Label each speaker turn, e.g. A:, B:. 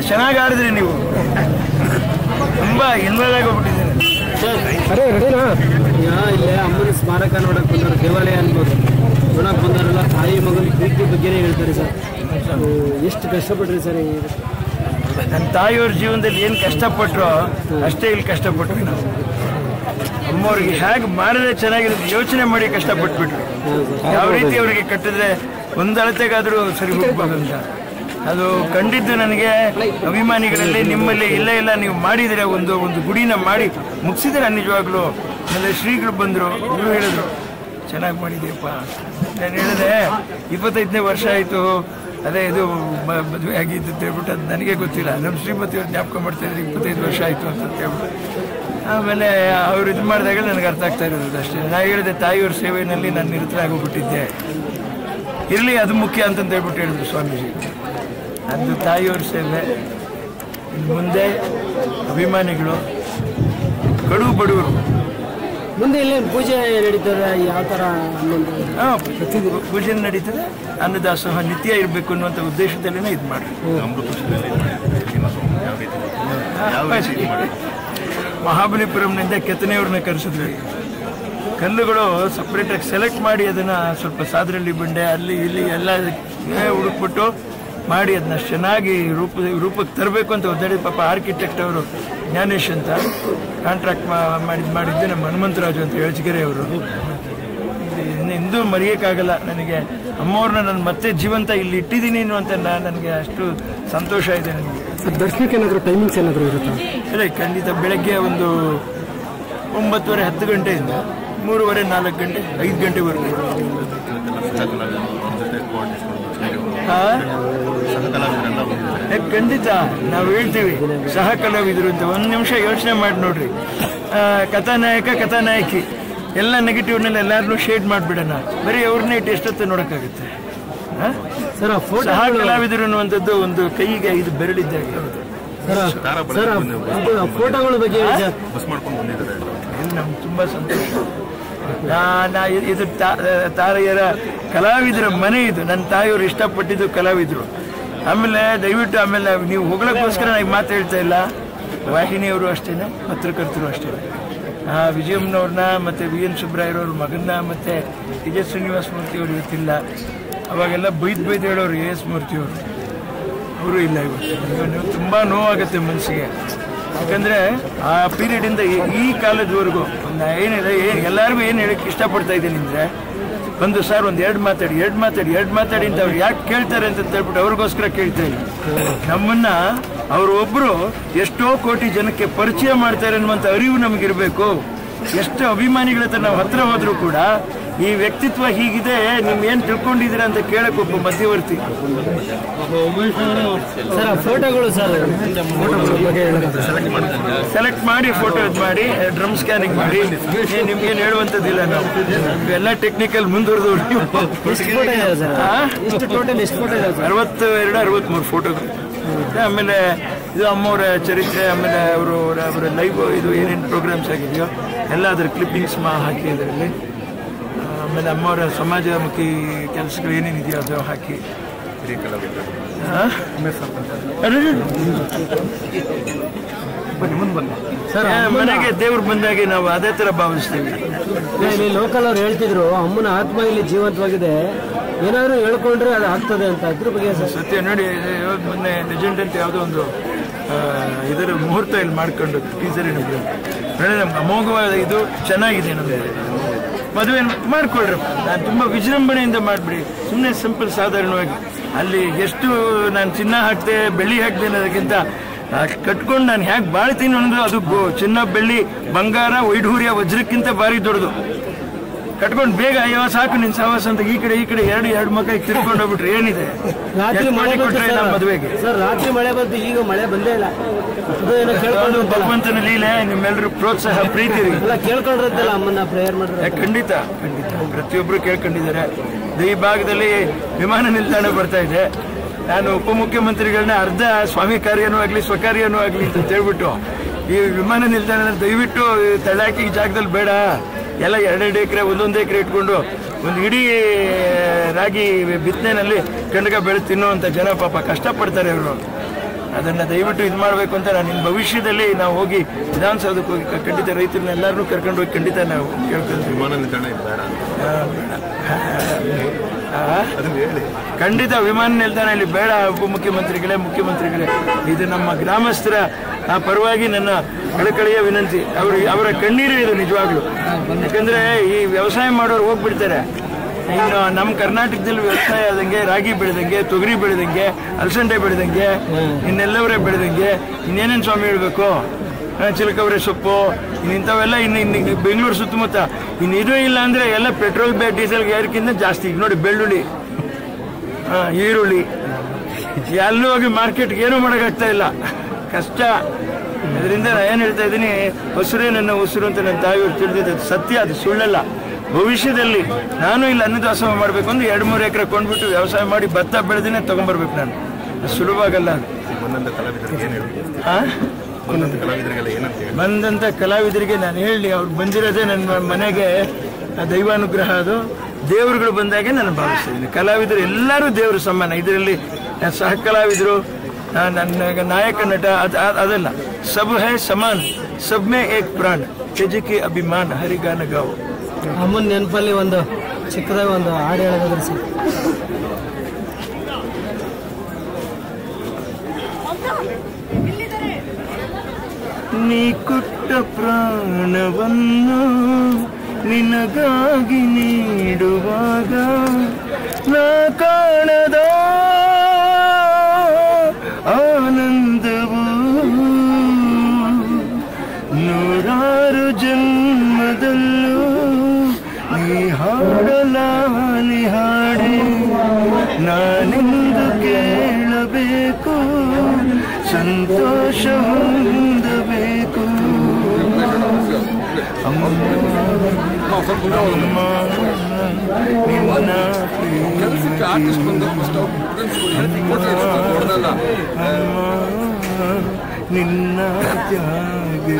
A: ಚೆನ್ನಾಗಿ ಆಡಿದ್ರಿ ನೀವು, ತುಂಬಾ ಇನ್ವಾಲ್ವ್ ಆಗೋಗ್ಬಿಟ್ಟಿದ್ದೀನಿ
B: ಅರೆ ರೆಡಿನಾ? ಇಲ್ಲೇ ಅಮ್ಮನ ಸ್ಮಾರಕ ನೋಡಕ್ ಬಂದವರು, ದೇವಾಲಯ ಅನ್ಬೋದು, ನೋಡಕ್ ಬಂದವರೆಲ್ಲ ತಾಯಿ ಮಗನ ಪ್ರೀತಿ ಬಗ್ಗೆನೇ ಹೇಳ್ತಾರೆ ಸರ್. ಎಷ್ಟು ಕಷ್ಟಪಟ್ರಿ ಸರ್?
A: ನನ್ನ ತಾಯಿಯವ್ರ ಜೀವನದಲ್ಲಿ ಏನು ಕಷ್ಟಪಟ್ಟರು ಅಷ್ಟೇ ಇಲ್ಲಿ ಕಷ್ಟಪಟ್ವಿ ನಾವು. ಅಮ್ಮವ್ರಿಗೆ ಹೇಗೆ ಮಾಡಿದ್ರೆ ಚೆನ್ನಾಗಿರುತ್ತೆ ಯೋಚನೆ ಮಾಡಿ ಕಷ್ಟಪಟ್ಬಿಟ್ವಿ. ಯಾವ ರೀತಿ ಅವರಿಗೆ ಕಟ್ಟಿದ್ರೆ ಒಂದು ಅಳತೆಗಾದರೂ ಸರಿ ಹೋಗ್ಬೋದು ಅಂತ ಅದು ಕಂಡಿದ್ದು ನನಗೆ. ಅಭಿಮಾನಿಗಳಲ್ಲಿ ನಿಮ್ಮಲ್ಲಿ ಇಲ್ಲ ನೀವು ಮಾಡಿದರೆ ಒಂದು ಗುಡಿನ ಮಾಡಿ ಮುಗಿಸಿದ್ರೆ ನಿಜವಾಗ್ಲೂ. ಆಮೇಲೆ ಶ್ರೀಗಳು ಬಂದರು, ಇವರು ಹೇಳಿದ್ರು ಚೆನ್ನಾಗಿ ಮಾಡಿದೆಯಪ್ಪ. ನಾನು ಹೇಳಿದೆ 25ನೇ ವರ್ಷ ಆಯಿತು, ಅದೇ ಇದು ಮದುವೆ ಆಗಿದ್ದು ಅಂತ ಹೇಳ್ಬಿಟ್ಟು ಅದು ನನಗೆ ಗೊತ್ತಿಲ್ಲ. ನಮ್ಮ ಶ್ರೀಮತಿಯವ್ರು ಜ್ಞಾಪಕ ಮಾಡ್ತಾಯಿದ್ರು 25 ವರ್ಷ ಆಯಿತು ಅಂತ ಹೇಳ್ಬಿಟ್ಟು. ಆಮೇಲೆ ಅವರು ಇದು ಮಾಡಿದಾಗ ನನಗೆ ಅರ್ಥ ಆಗ್ತಾ ಇರೋದು ಅಷ್ಟೇ. ನಾನು ಹೇಳಿದೆ ತಾಯಿಯವ್ರ ಸೇವೆಯಲ್ಲಿ ನಾನು ನಿರತರಾಗೋಗ್ಬಿಟ್ಟಿದ್ದೆ, ಇರಲಿ ಅದು ಮುಖ್ಯ ಅಂತಂತ ಹೇಳ್ಬಿಟ್ಟು ಹೇಳಿದ್ರು ಸ್ವಾಮೀಜಿ. ಅದು ತಾಯಿಯವ್ರ ಸೇವೆ. ಮುಂದೆ ಅಭಿಮಾನಿಗಳು, ಕಡು ಬಡವರು
B: ಮುಂದೆ ಇಲ್ಲಿ ಪೂಜೆ ನಡೀತಾರೆ, ಯಾವ ಥರ?
A: ಪೂಜೆ ನಡೀತದೆ, ಅನ್ನದಾಸೋಹ ನಿತ್ಯ ಇರಬೇಕು ಅನ್ನುವಂಥ ಉದ್ದೇಶದಲ್ಲೇ ಇದು ಮಾಡಿ. ಮಹಾಬಲಿಪುರಂನಿಂದ ಕೆತ್ತನೆಯವ್ರನ್ನ ಕರೆಸಿದ್ವಿ. ಕಲ್ಲುಗಳು ಸಪ್ರೇಟಾಗಿ ಸೆಲೆಕ್ಟ್ ಮಾಡಿ ಅದನ್ನು ಸ್ವಲ್ಪ ಸಾದ್ರಳ್ಳಿ ಬಂಡೆ ಅಲ್ಲಿ ಇಲ್ಲಿ ಎಲ್ಲ ಹುಡುಕ್ಬಿಟ್ಟು ಮಾಡಿ ಅದನ್ನ ಚೆನ್ನಾಗಿ ರೂಪಕ್ಕೆ ತರಬೇಕು ಅಂತ ಒದ್ದಾಡಿ. ಪಾಪ ಆರ್ಕಿಟೆಕ್ಟ್ ಅವರು ಜ್ಞಾನೇಶ್ ಅಂತ ಕಾಂಟ್ರಾಕ್ಟ್ ಮಾಡಿದ್ದೆ ನಮ್ಮ ಹನುಮಂತರಾಜು ಅಂತ ಎಳಚಗೆರೆ ಅವರು. ಇಂದು ಮರೆಯೋಕ್ಕಾಗಲ್ಲ ನನಗೆ. ಅಮ್ಮವ್ರನ್ನ ನಾನು ಮತ್ತೆ ಜೀವಂತ ಇಲ್ಲಿ ಇಟ್ಟಿದ್ದೀನಿ ಅನ್ನುವಂತ ನನಗೆ ಅಷ್ಟು ಸಂತೋಷ ಇದೆ ನನಗೆ.
B: ದರ್ಶನಕ್ಕೆ ಏನಾದರೂ ಟೈಮಿಂಗ್ಸ್ ಏನಾದರೂ ಇರುತ್ತಾ?
A: ಅದೇ ಖಂಡಿತ. ಬೆಳಗ್ಗೆ ಒಂದು 9:30 10 ಗಂಟೆಯಿಂದ 3:30 4 ಗಂಟೆ 5 ಗಂಟೆವರೆಗೂ. ಖಂಡಿತ ನಾವು ಹೇಳ್ತೀವಿ ಸಹ ಕಲಾವಿದರು ಅಂತ. ಒಂದು ನಿಮಿಷ ಯೋಚನೆ ಮಾಡಿ ನೋಡ್ರಿ. ಕಥಾನಾಯಕಿ ಎಲ್ಲ ನೆಗೆಟಿವ್ನೆಲ್ಲ ಎಲ್ಲಾರನ್ನೂ ಶೇಡ್ ಮಾಡಿಬಿಡೋಣ, ಬರೀ ಅವ್ರನ್ನೇ ಇಟ್ಟು ಎಷ್ಟೊತ್ತು ನೋಡೋಕ್ಕಾಗುತ್ತೆ? ಸಹ ಕಲಾವಿದರು ಅನ್ನುವಂಥದ್ದು ಒಂದು ಕೈಗೆ ಇದು ಬೆರಳಿದ್ದಾಗ.
B: ಫೋಟೋಗಳ ಬಗ್ಗೆ
A: ನಮ್ಗೆ ತುಂಬಾ ಸಂತೋಷ. ಇದು ತಾರೆಯರ ಕಲಾವಿದರ ಮನೆ ಇದು. ನನ್ನ ತಾಯಿಯವರು ಇಷ್ಟಪಟ್ಟಿದ್ದು ಕಲಾವಿದರು. ಆಮೇಲೆ ದಯವಿಟ್ಟು ಆಮೇಲೆ ನೀವು ಹೊಗಳಕ್ಕೋಸ್ಕರ ನಾನು ಮಾತು ಹೇಳ್ತಾ ಇಲ್ಲ. ವಾಹಿನಿಯವರು ಅಷ್ಟೇ, ಪತ್ರಕರ್ತರು ಅಷ್ಟೇ. ವಿಜಯಮ್ಮನವ್ರನ್ನ ಮತ್ತು VN ಸುಬ್ರಾಯರವ್ರ ಮಗನ್ನ ಮತ್ತು ವಿಜಯ ಶ್ರೀನಿವಾಸ ಮೂರ್ತಿಯವರು ಇವತ್ತಿಲ್ಲ. ಅವಾಗೆಲ್ಲ ಬೈದು ಹೇಳೋರು AS ಮೂರ್ತಿಯವರು, ಅವರು ಇಲ್ಲ ಇವತ್ತು. ತುಂಬ ನೋವಾಗುತ್ತೆ ಮನಸ್ಸಿಗೆ. ಯಾಕಂದರೆ ಆ ಪೀರಿಯಡಿಂದ ಈ ಕಾಲದವರೆಗೂ ಏನಿದೆ ಎಲ್ಲರಿಗೂ ಏನು ಹೇಳಕ್ಕೆ ಇಷ್ಟಪಡ್ತಾ ಇದ್ದೀನಿ ಅಂದರೆ, ಒಂದು ಸಾರ್ ಒಂದು ಎರಡು ಮಾತಾಡಿ ಅಂತ ಅವ್ರು ಯಾಕೆ ಕೇಳ್ತಾರೆ ಅಂತ ಹೇಳ್ಬಿಟ್ಟು ಅವ್ರಿಗೋಸ್ಕರ ಕೇಳ್ತಾ ಇಲ್ಲ. ನಮ್ಮನ್ನ ಅವರೊಬ್ಬರು ಎಷ್ಟೋ ಕೋಟಿ ಜನಕ್ಕೆ ಪರಿಚಯ ಮಾಡ್ತಾರೆ ಅನ್ನುವಂಥ ಅರಿವು ನಮಗಿರಬೇಕು. ಎಷ್ಟು ಅಭಿಮಾನಿಗಳ ಹತ್ರ ನಾವು ಹತ್ರ ಹೋದ್ರೂ ಕೂಡ ಈ ವ್ಯಕ್ತಿತ್ವ ಹೀಗಿದೆ, ನೀವೇನು ತಿಳ್ಕೊಂಡಿದ್ದೀರಾ ಅಂತ ಕೇಳಕ್ಕೆ ಒಬ್ಬ ಮಧ್ಯವರ್ತಿ.
B: ಫೋಟೋಗಳು
A: ಸೆಲೆಕ್ಟ್ ಮಾಡಿ ಫೋಟೋ ಇದು ಮಾಡಿ ಡ್ರಮ್ ಸ್ಕ್ಯಾನಿಂಗ್ ಮಾಡಿ ನಿಮ್ಗೇನು ಹೇಳುವಂಥದ್ದಿಲ್ಲ. ನಾವು ಎಲ್ಲ ಟೆಕ್ನಿಕಲ್ ಮುಂದುವರೆದವ್ರು. 62-63 ಫೋಟೋಗಳು. ಆಮೇಲೆ ಇದು ಅಮ್ಮವರ ಚರಿತ್ರೆ, ಆಮೇಲೆ ಅವರ ಲೈವ್ ಇದು ಏನೇನು ಪ್ರೋಗ್ರಾಮ್ಸ್ ಆಗಿದೆಯೋ ಎಲ್ಲ ಅದರ ಕ್ಲಿಪ್ಪಿಂಗ್ಸ್ ಹಾಕಿ ಅದರಲ್ಲಿ. ಆಮೇಲೆ ಅಮ್ಮವರ ಸಮಾಜಮುಖಿ ಕೆಲಸಗಳು ಏನೇನಿದೆಯೋ ಅದು ಹಾಕಿ. ಮನೆಗೆ ದೇವ್ರು ಬಂದಾಗೆ ನಾವು ಅದೇ ತರ ಭಾವಿಸ್ತೀವಿ.
B: ಲೋಕಲ್ ಅವ್ರು ಹೇಳ್ತಿದ್ರು ಅಮ್ಮನ ಆತ್ಮ ಇಲ್ಲಿ ಜೀವಂತವಾಗಿದೆ, ಏನಾದ್ರು ಹೇಳ್ಕೊಂಡ್ರೆ ಅದು ಆಗ್ತದೆ ಅಂತ. ಅದ್ರ ಬಗ್ಗೆ
A: ಸತ್ಯ ನೋಡಿ. ಮೊನ್ನೆ ಲೆಜೆಂಡ್ ಅಂತ ಯಾವುದೋ ಒಂದು ಇದರ ಮುಹೂರ್ತ ಇಲ್ಲಿ ಮಾಡ್ಕೊಂಡು ಟೀಸರ್ ನಮ್ಗೆ ಅಮೋಘವಾದ ಇದು ಚೆನ್ನಾಗಿದೆ. ನಮಗೆ ಮದುವೆ ಮಾಡ್ಕೊಳ್ರಪ್ಪ. ನಾನು ತುಂಬ ವಿಜೃಂಭಣೆಯಿಂದ ಮಾಡಿಬಿಡಿ. ಸುಮ್ಮನೆ ಸಿಂಪಲ್ ಸಾಧಾರಣವಾಗಿ ಅಲ್ಲಿ ಎಷ್ಟು ನಾನು ಚಿನ್ನ ಹಾಕ್ತೆ ಬೆಳ್ಳಿ ಹಾಕ್ತೆ ಅನ್ನೋದಕ್ಕಿಂತ ಕಟ್ಕೊಂಡು ನಾನು ಹೇಗೆ ಬಾಳ್ತೀನಿ ಅನ್ನೋದು ಅದು ಚಿನ್ನ ಬೆಳ್ಳಿ ಬಂಗಾರ ವೈಢೂರ್ಯ ವಜ್ರಕ್ಕಿಂತ ಭಾರಿ ದೊಡ್ಡದು. ಕಟ್ಕೊಂಡು ಬೇಗ ಅಯ್ಯೋ ಸಾಕು ನಿನ್ ಸಹವಾಸ ಅಂತ ಈ ಕಡೆ ಎರಡು ಮಕ್ಕ ತಿರ್ಕೊಂಡು ಹೋಗ್ಬಿಟ್ರೆ ಏನಿದೆ? ಮದುವೆಗೆ
B: ಸರ್ ರಾತ್ರಿ ಮಳೆ ಬಂತು, ಈಗ ಮಳೆ ಬಂದೇ ಇಲ್ಲ.
A: ಭಗವಂತನ ಲೀಲೆ. ನಿಮ್ಮೆಲ್ಲರೂ ಪ್ರೋತ್ಸಾಹ ಪ್ರೀತಿ
B: ಕೇಳ್ಕೊಂಡಿರುತ್ತಲ್ಲ ಅಮ್ಮನ್ನ ಪ್ರೇಯರ್ ಮಾಡಿದ್ರೆ.
A: ಖಂಡಿತ ಪ್ರತಿಯೊಬ್ಬರು ಕೇಳ್ಕೊಂಡಿದ್ದಾರೆ. ಈ ಭಾಗದಲ್ಲಿ ವಿಮಾನ ನಿಲ್ದಾಣ ಬರ್ತಾ ಇದೆ. ನಾನು ಉಪಮುಖ್ಯಮಂತ್ರಿಗಳನ್ನ ಅರ್ಧ ಸ್ವಾಮಿ ಕಾರ್ಯನೂ ಆಗಲಿ ಸ್ವಕಾರ್ಯನೂ ಆಗಲಿ ಅಂತ ಹೇಳ್ಬಿಟ್ಟು ಈ ವಿಮಾನ ನಿಲ್ದಾಣ ದಯವಿಟ್ಟು ತಳ್ಳಾಕಿ ಈ ಜಾಗದಲ್ಲಿ ಬೇಡ, ಎಲ್ಲ 2 ಎಕರೆ 1 ಎಕರೆ ಇಟ್ಕೊಂಡು ಒಂದು ಇಡೀ ರಾಗಿ ಬಿತ್ತನೆಯಲ್ಲಿ ಕಣಗ ಬೆಳೆದು ತಿನ್ನುವಂಥ ಜನ ಪಾಪ ಕಷ್ಟಪಡ್ತಾರೆ ಅವರು. ಅದನ್ನು ದಯವಿಟ್ಟು ಇದು ಮಾಡಬೇಕು ಅಂತ ನಾನು ಇನ್ನು ಭವಿಷ್ಯದಲ್ಲಿ ನಾವು ಹೋಗಿ ವಿಧಾನಸೌಧಕ್ಕೆ ಹೋಗಿ ಖಂಡಿತ ರೈತರನ್ನೆಲ್ಲರನ್ನೂ ಕರ್ಕೊಂಡು ಹೋಗಿ ಖಂಡಿತ ನಾವು ಕೇಳ್ಕೊಳ್ತೀವಿ. ಖಂಡಿತ ವಿಮಾನ ನಿಲ್ದಾಣ ಇಲ್ಲಿ ಬೇಡ. ಉಪಮುಖ್ಯಮಂತ್ರಿಗಳೇ, ಮುಖ್ಯಮಂತ್ರಿಗಳೇ, ಇದು ನಮ್ಮ ಗ್ರಾಮಸ್ಥರ ಪರವಾಗಿ ನನ್ನ ಕಳಕಳಿಯ ವಿನಂತಿ. ಅವರ ಕಣ್ಣೀರು ಇದು ನಿಜವಾಗ್ಲು. ಯಾಕಂದ್ರೆ ಈ ವ್ಯವಸಾಯ ಮಾಡೋರು ಹೋಗ್ಬಿಡ್ತಾರೆ. ಇನ್ನು ನಮ್ಮ ಕರ್ನಾಟಕದಲ್ಲಿ ವ್ಯವಸಾಯ ಆದಂಗೆ, ರಾಗಿ ಬೆಳೆದಂಗೆ, ತೊಗರಿ ಬೆಳೆದಂಗೆ, ಅಲಸಂಡೆ ಬೆಳೆದಂಗೆ, ಇನ್ನೆಲ್ಲವರೇ ಬೆಳೆದಂಗೆ ಇನ್ನೇನೇನು ಸ್ವಾಮಿ ಹೇಳ್ಬೇಕು? ಚಿಲಕವರೆ ಸೊಪ್ಪು ಇಂಥವೆಲ್ಲ ಇನ್ನು ಬೆಂಗಳೂರು ಸುತ್ತಮುತ್ತ ಇನ್ನಿದು ಇಲ್ಲ ಅಂದರೆ ಎಲ್ಲ ಪೆಟ್ರೋಲ್ ಡೀಸೆಲ್ ಏರಿಕಿಂತ ಜಾಸ್ತಿ. ಈಗ ನೋಡಿ ಬೆಳ್ಳುಳ್ಳಿ, ಈರುಳ್ಳಿ ಎಲ್ಲೂ ಹೋಗಿ ಮಾರ್ಕೆಟ್ಗೆ ಏನೂ ಮಾಡೋಕ್ಕಾಗ್ತಾ ಇಲ್ಲ, ಕಷ್ಟ. ಅದರಿಂದ ನಾನು ಏನು ಹೇಳ್ತಾ ಇದ್ದೀನಿ, ಹೊಸರೇ ನನ್ನ ಉಸಿರು ಅಂತ ನನ್ನ ತಾಯಿಯವರು ತಿಳಿದಿದ್ದು ಸತ್ಯ, ಅದು ಸುಳ್ಳಲ್ಲ. ಭವಿಷ್ಯದಲ್ಲಿ ನಾನು ಇಲ್ಲಿ ಅನ್ನದಾಸೋಹ ಮಾಡಬೇಕು ಅಂದ್ರೆ 2-3 ಎಕರೆ ಕೊಂಡ್ಬಿಟ್ಟು ವ್ಯವಸಾಯ ಮಾಡಿ ಭತ್ತ ಬೆಳೆದಿನೇ ತಗೊಂಡ್ಬರ್ಬೇಕು. ನಾನು ಸುಲಭವಾಗಲ್ಲ. ಬಂದಂಥ ಕಲಾವಿದರಿಗೆ ನಾನು ಹೇಳಿ, ಅವ್ರು ಬಂದಿರೋದೇ ನನ್ನ ಮನೆಗೆ ದೈವಾನುಗ್ರಹ. ಅದು ದೇವರುಗಳು ಬಂದಾಗೆ ನಾನು ಭಾವಿಸ್ತಿದ್ದೀನಿ. ಕಲಾವಿದರು ಎಲ್ಲರೂ ದೇವರು ಸಮಾನ. ಇದರಲ್ಲಿ ಸಹ ಕಲಾವಿದರು, ನನ್ನ ನಾಯಕ ನಟ ಅದಲ್ಲ. ಸಬ್ ಹೈ ಸಮಾನ್, ಸಬ್ ಮೇ ಏಕ್ ಪ್ರಾಣ್, ತೆಜಕಿ ಅಭಿಮಾನ, ಹರಿಗಾನ ಗಾವು.
B: ಅಮ್ಮನ ನೆನಪಲ್ಲಿ ಒಂದು ಚಿಕ್ಕದಾಗ ಒಂದು ಹಾಡು ಹೇಳೋದಾದ್ರೆ ಸರ್.
A: ನೀ ಕೊಟ್ಟ ಪ್ರಾಣವನ್ನು ನಿನಗಾಗಿ ನೀಡುವಾಗ ನಾ ಕಾಣದ ಆನಂದವು ನೂರಾರು ಜನ್ಮದಲ್ಲೂ ನೀ ಹಾಡಲಾಲಿ ಹಾಡೆ ನಾನೆಂದು ಕೇಳಬೇಕು, ಸಂತೋಷ ಹೊಂದಬೇಕು. ಅಮ್ಮ ನಿನ್ನ ತ್ಯಾಗಕ್ಕೆ.